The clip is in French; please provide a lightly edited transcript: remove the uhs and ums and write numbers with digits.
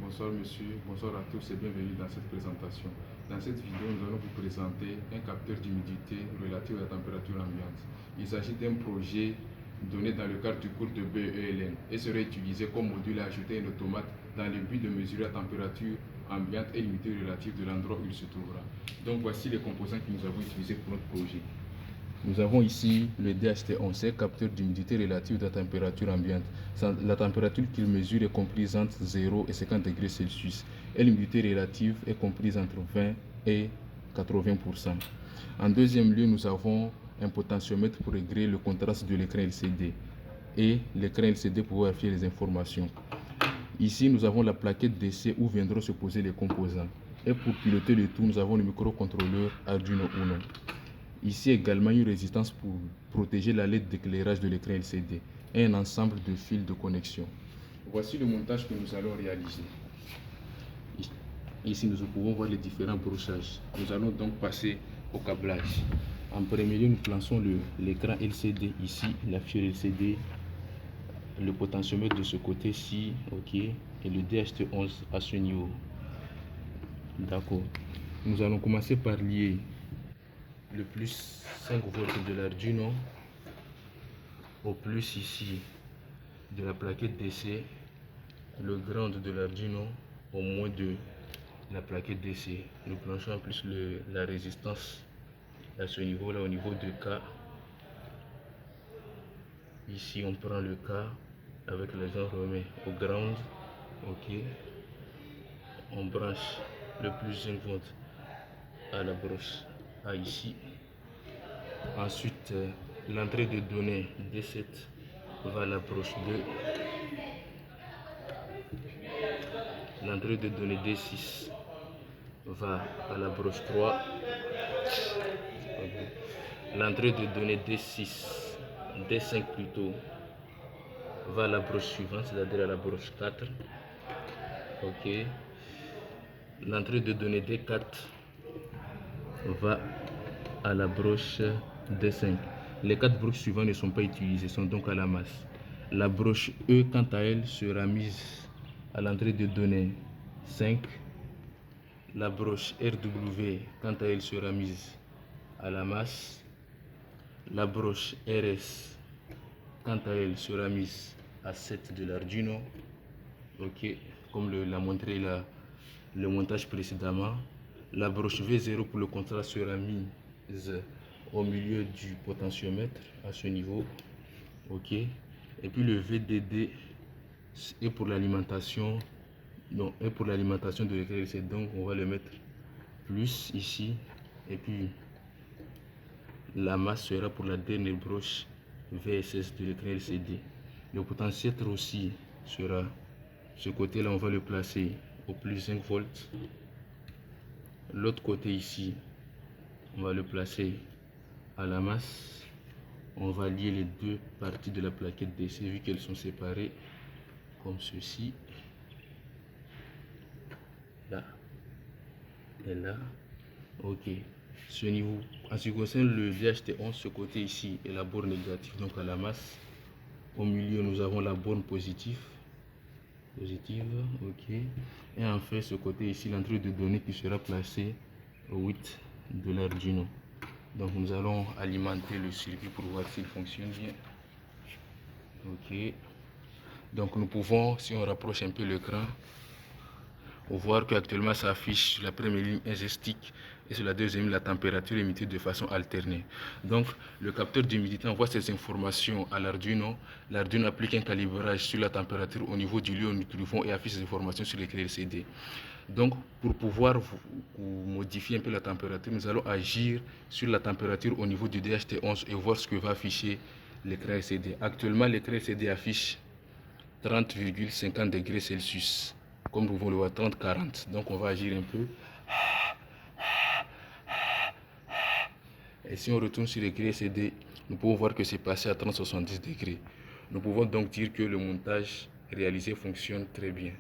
Bonsoir monsieur, bonsoir à tous et bienvenue dans cette présentation. Dans cette vidéo, nous allons vous présenter un capteur d'humidité relatif à la température ambiante. Il s'agit d'un projet donné dans le cadre du cours de BELN et serait utilisé comme module à ajouter un automate dans le but de mesurer la température ambiante et l'humidité relative de l'endroit où il se trouvera. Donc voici les composants que nous avons utilisés pour notre projet. Nous avons ici le DHT11, c'est un capteur d'humidité relative de la température ambiante. La température qu'il mesure est comprise entre 0 et 50 degrés Celsius et l'humidité relative est comprise entre 20 et 80%. En deuxième lieu, nous avons un potentiomètre pour régler le contraste de l'écran LCD et l'écran LCD pour vérifier les informations. Ici, nous avons la plaquette d'essai où viendront se poser les composants. Et pour piloter le tout, nous avons le microcontrôleur Arduino Uno. Ici également une résistance pour protéger la LED d'éclairage de l'écran LCD et un ensemble de fils de connexion. Voici le montage que nous allons réaliser. Ici nous pouvons voir les différents brochages. Nous allons donc passer au câblage. En premier lieu, nous plaçons l'écran LCD ici, la fiole LCD, le potentiomètre de ce côté-ci, ok, et le DHT11 à ce niveau. D'accord. Nous allons commencer par lier le plus 5 volts de l'Arduino au plus ici de la plaquette d'essai, le ground de l'Arduino au moins de la plaquette d'essai. Nous planchons en plus la résistance à ce niveau là, au niveau de K. Ici on prend le K avec les gens remet au ground, ok. On branche le plus 5 volts à la broche A ici. Ensuite, l'entrée de données D7 va à la broche 2. L'entrée de données D6 va à la broche 3. L'entrée de données D6, D5 plutôt, va à la broche suivante, c'est-à-dire à la broche 4. Ok. L'entrée de données D4 va à la broche D5. Les 4 broches suivantes ne sont pas utilisées, sont donc à la masse. La broche E, quant à elle, sera mise à l'entrée de données 5. La broche RW, quant à elle, sera mise à la masse. La broche RS, quant à elle, sera mise à 7 de l'Arduino. Ok, comme l'a montré le montage précédemment. La broche V0 pour le contraste sera mise au milieu du potentiomètre à ce niveau, ok. Et puis le VDD est pour l'alimentation, non, est pour l'alimentation de l'écran LCD, donc on va le mettre plus ici. Et puis la masse sera pour la dernière broche VSS de l'écran LCD. Le potentiomètre aussi sera ce côté là, on va le placer au plus 5 volts. L'autre côté ici, on va le placer à la masse. On va lier les deux parties de la plaquette d'essai vu qu'elles sont séparées comme ceci, là et là, ok. Ce niveau, en ce qui concerne le DHT11, ce côté ici est la borne négative, donc à la masse. Au milieu nous avons la borne positive, ok. Et enfin ce côté ici, l'entrée de données qui sera placée au 8 de l'Arduino. Donc nous allons alimenter le circuit pour voir s'il fonctionne bien. Ok. Donc nous pouvons, si on rapproche un peu l'écran, voir qu'actuellement ça affiche sur la première ligne un stick et sur la deuxième ligne la température émise de façon alternée. Donc le capteur d'humidité envoie ces informations à l'Arduino. L'Arduino applique un calibrage sur la température au niveau du lieu où nous nous trouvons et affiche ces informations sur l'écran LCD. Donc pour pouvoir modifier un peu la température, nous allons agir sur la température au niveau du DHT11 et voir ce que va afficher l'écran LCD. Actuellement l'écran LCD affiche 30,50 degrés Celsius. Comme vous pouvez le voir, 30-40. Donc on va agir un peu. Et si on retourne sur l'écran LCD, nous pouvons voir que c'est passé à 30-70 degrés. Nous pouvons donc dire que le montage réalisé fonctionne très bien.